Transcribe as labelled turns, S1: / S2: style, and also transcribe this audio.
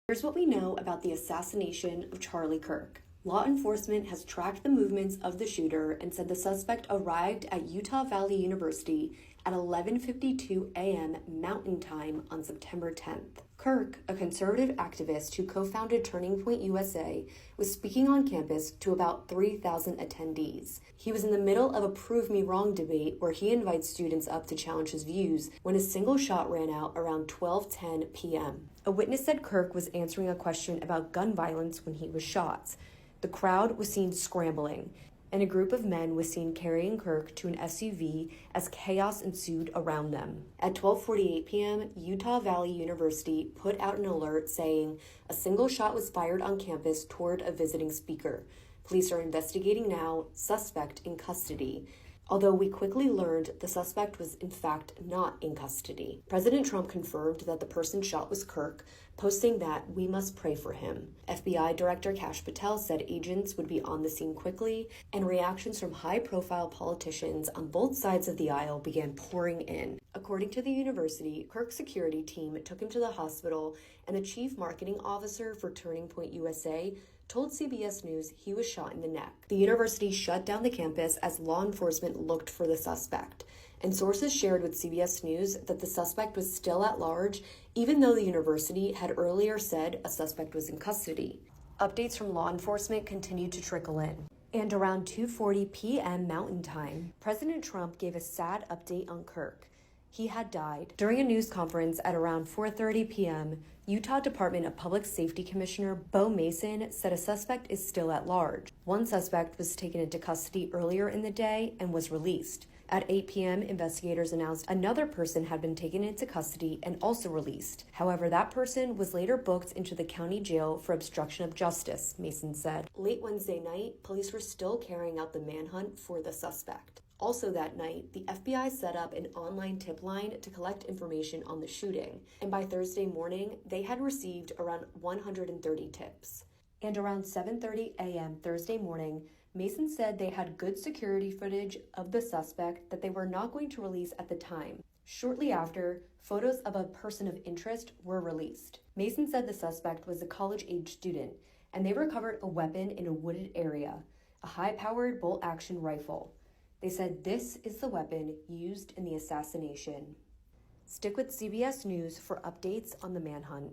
S1: Here's what we know about the assassination of Charlie Kirk. Law enforcement has tracked the movements of the shooter and said the suspect arrived at Utah Valley University at 11:52 a.m. Mountain Time on September 10th. Kirk, a conservative activist who co-founded Turning Point USA, was speaking on campus to about 3,000 attendees. He was in the middle of a Prove Me Wrong debate where he invites students up to challenge his views when a single shot rang out around 12:10 p.m. A witness said Kirk was answering a question about gun violence when he was shot. The crowd was seen scrambling, and a group of men was seen carrying Kirk to an SUV as chaos ensued around them. At 12:48 p.m., Utah Valley University put out an alert saying a single shot was fired on campus toward a visiting speaker. Police are investigating now, suspect in custody. Although we quickly learned the suspect was in fact not in custody. President Trump confirmed that the person shot was Kirk, posting that we must pray for him. FBI Director Kash Patel said agents would be on the scene quickly, and reactions from high-profile politicians on both sides of the aisle began pouring in. According to the university, Kirk's security team took him to the hospital, and the chief marketing officer for Turning Point USA told CBS News he was shot in the neck. The university shut down the campus as law enforcement looked for the suspect, and sources shared with CBS News that the suspect was still at large, even though the university had earlier said a suspect was in custody. Updates from law enforcement continued to trickle in. And around 2:40 p.m. Mountain Time, President Trump gave a sad update on Kirk. He had died. During a news conference at around 4:30 p.m., Utah Department of Public Safety Commissioner Bo Mason said a suspect is still at large. One suspect was taken into custody earlier in the day and was released. At 8 p.m., investigators announced another person had been taken into custody and also released. However, that person was later booked into the county jail for obstruction of justice, Mason said. Late Wednesday night, police were still carrying out the manhunt for the suspect. Also that night, the FBI set up an online tip line to collect information on the shooting, and by Thursday morning, they had received around 130 tips. And around 7:30 a.m. Thursday morning, Mason said they had good security footage of the suspect that they were not going to release at the time. Shortly after, photos of a person of interest were released. Mason said the suspect was a college-age student, and they recovered a weapon in a wooded area, a high-powered bolt-action rifle. They said this is the weapon used in the assassination. Stick with CBS News for updates on the manhunt.